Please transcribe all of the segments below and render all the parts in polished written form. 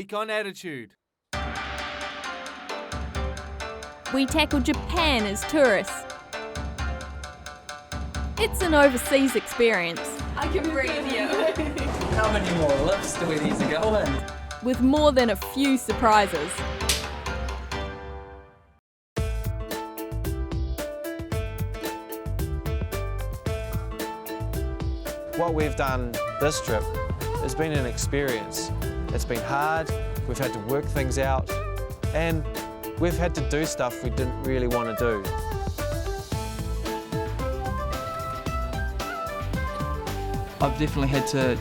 Week on attitude. We tackle Japan as tourists. It's an overseas experience. I can breathe you. How many more lifts do we need to go in? With more than a few surprises. What we've done this trip has been an experience. It's been hard, we've had to work things out, and we've had to do stuff we didn't really want to do. I've definitely had to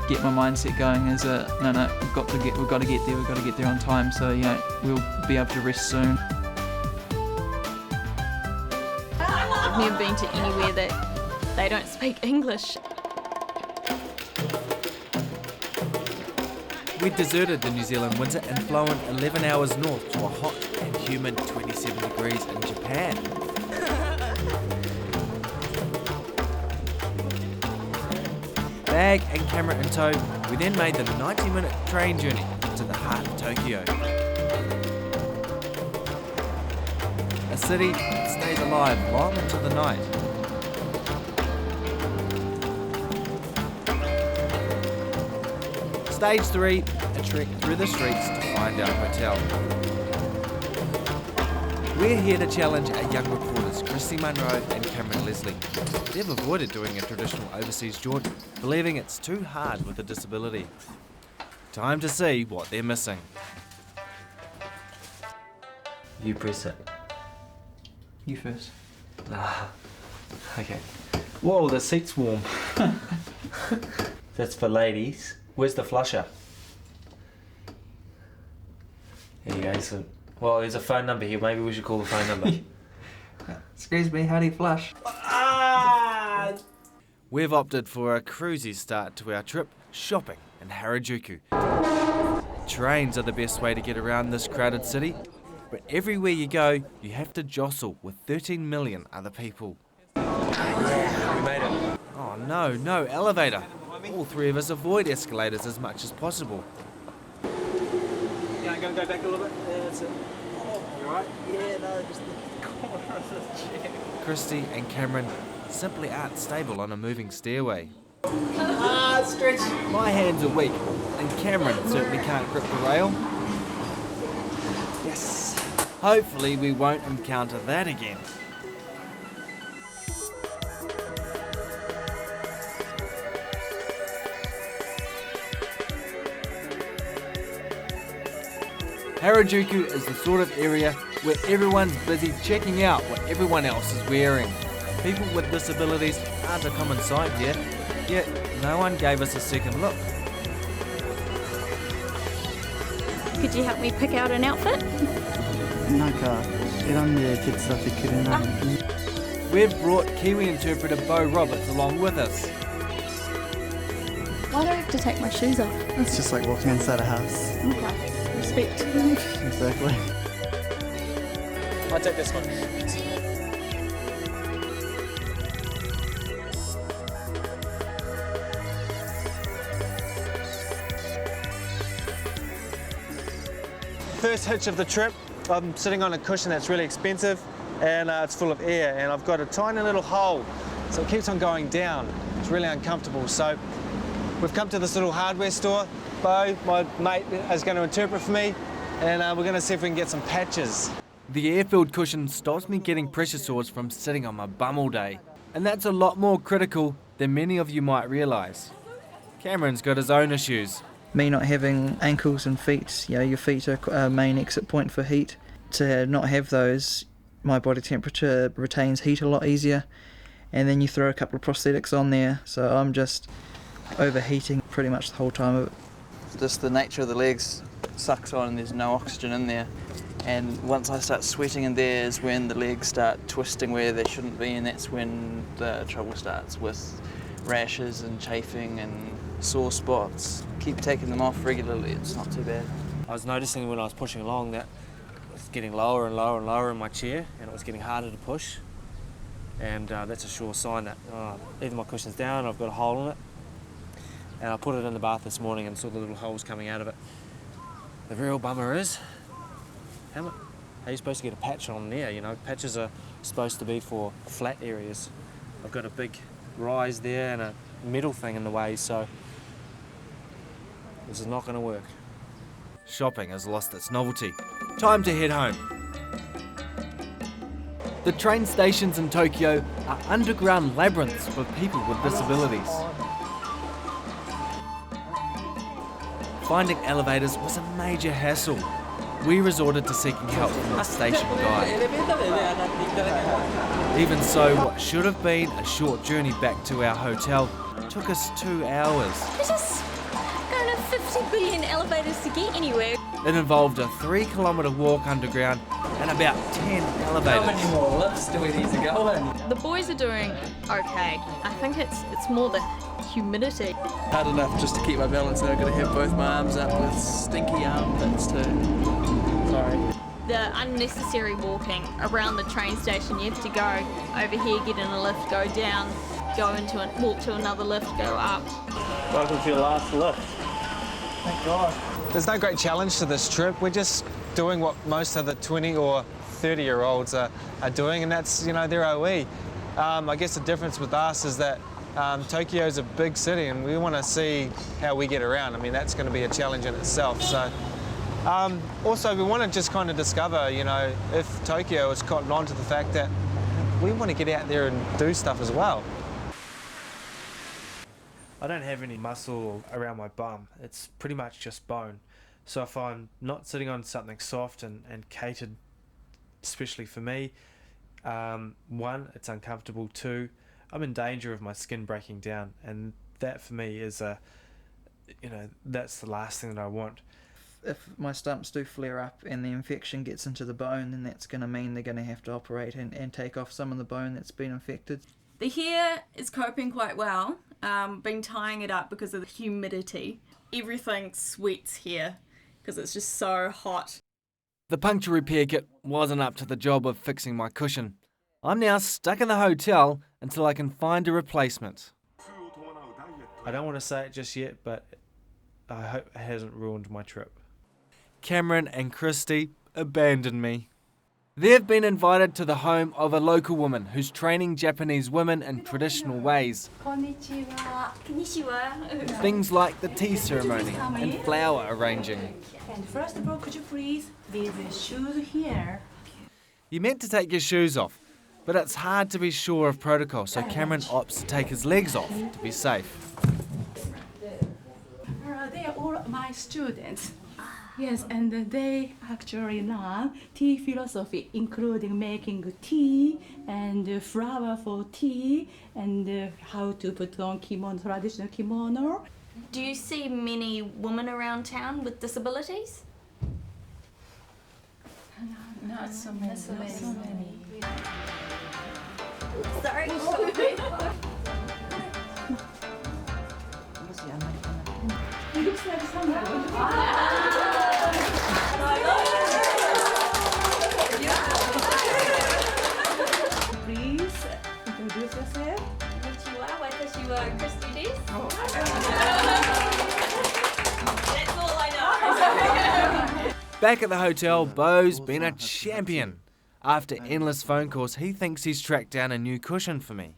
get my mindset going as a no, we've got to get there on time, so we'll be able to rest soon. I've never been to anywhere that they don't speak English. We deserted the New Zealand winter and flown 11 hours north to a hot and humid 27 degrees in Japan. Bag and camera in tow, we then made the 90-minute train journey to the heart of Tokyo. A city that stays alive long into the night. Stage 3, a trek through the streets to find our hotel. We're here to challenge our young reporters Christy Munro and Cameron Leslie. They've avoided doing a traditional overseas jaunt, believing it's too hard with a disability. Time to see what they're missing. You press it. You first. Okay. Whoa, the seat's warm. That's for ladies. Where's the flusher? There you go. So, well, there's a phone number here. Maybe we should call the phone number. Excuse me, how do you flush? We've opted for a cruisy start to our trip, shopping in Harajuku. Trains are the best way to get around this crowded city, but everywhere you go, you have to jostle with 13 million other people. Yeah, we made it. Oh no elevator. All three of us avoid escalators as much as possible. Yeah, I'm going to go back a little bit. Yeah, that's it. You alright? Yeah, no, just the corner of the chair. Christy and Cameron simply aren't stable on a moving stairway. Stretch. My hands are weak, and Cameron certainly can't grip the rail. Yes. Hopefully we won't encounter that again. Harajuku is the sort of area where everyone's busy checking out what everyone else is wearing. People with disabilities aren't a common sight here, yet no one gave us a second look. Could you help me pick out an outfit? なんか選んで手伝ってくれない？ We've brought Kiwi interpreter Bo Roberts along with us. Why do I have to take my shoes off? It's just like walking inside a house. Okay, respect. Exactly. I'll take this one. First hitch of the trip, I'm sitting on a cushion that's really expensive and it's full of air and I've got a tiny little hole, so it keeps on going down. It's really uncomfortable. So we've come to this little hardware store. Bo, my mate, is going to interpret for me and we're going to see if we can get some patches. The air-filled cushion stops me getting pressure sores from sitting on my bum all day, and that's a lot more critical than many of you might realise. Cameron's got his own issues. Me not having ankles and feet, your feet are a main exit point for heat. To not have those, my body temperature retains heat a lot easier, and then you throw a couple of prosthetics on there, so I'm just overheating pretty much the whole time of it. Just the nature of the legs sucks on and there's no oxygen in there, and once I start sweating in there is when the legs start twisting where they shouldn't be, and that's when the trouble starts with rashes and chafing and sore spots. Keep taking them off regularly, it's not too bad. I was noticing when I was pushing along that it was getting lower and lower and lower in my chair and it was getting harder to push, and that's a sure sign that either my cushion's down or I've got a hole in it. And I put it in the bath this morning and saw the little holes coming out of it. The real bummer is, how are you supposed to get a patch on there? You know, patches are supposed to be for flat areas. I've got a big rise there and a metal thing in the way, so this is not going to work. Shopping has lost its novelty. Time to head home. The train stations in Tokyo are underground labyrinths for people with disabilities. Finding elevators was a major hassle. We resorted to seeking help from a station guide. Even so, what should have been a short journey back to our hotel took us 2 hours. There's just going to 50 billion elevators to get anywhere. It involved a 3-kilometre walk underground and about 10 elevators. How many more lifts do we need to go in? The boys are doing okay. I think it's more the humidity. Hard enough just to keep my balance, and I've got to have both my arms up with stinky armpits too. Sorry. The unnecessary walking around the train station. You have to go over here, get in a lift, go down, walk to another lift, go up. Welcome to your last lift. Thank God. There's no great challenge to this trip. We're just doing what most other 20 or 30-year-olds are doing, and that's, you know, their OE. I guess the difference with us is that Tokyo's a big city, and we want to see how we get around. I mean, that's going to be a challenge in itself. So, also, we want to just kind of discover, you know, if Tokyo has cottoned on to the fact that we want to get out there and do stuff as well. I don't have any muscle around my bum. It's pretty much just bone. So if I'm not sitting on something soft and catered, especially for me, 1, it's uncomfortable. 2, I'm in danger of my skin breaking down, and that for me is that's the last thing that I want. If my stumps do flare up and the infection gets into the bone, then that's going to mean they're going to have to operate and take off some of the bone that's been infected. The hair is coping quite well. Been tying it up because of the humidity. Everything sweats here because it's just so hot. The puncture repair kit wasn't up to the job of fixing my cushion. I'm now stuck in the hotel until I can find a replacement. I don't want to say it just yet, but I hope it hasn't ruined my trip. Cameron and Christy abandoned me. They've been invited to the home of a local woman who's training Japanese women in traditional ways. Konnichiwa. Things like the tea ceremony and flower arranging. And first of all, could you please leave the shoes here? You're meant to take your shoes off, but it's hard to be sure of protocol, so Cameron opts to take his legs off to be safe. They are all my students. Yes, and they actually learn tea philosophy, including making tea and flower for tea and how to put on kimono, traditional kimono. Do you see many women around town with disabilities? Not so many. Sorry. It looks like somebody. Please introduce yourself. Konnichiwa, watashi wa Christy desu. That's all I know. Back at the hotel, Bo's been a champion. After endless phone calls, he thinks he's tracked down a new cushion for me.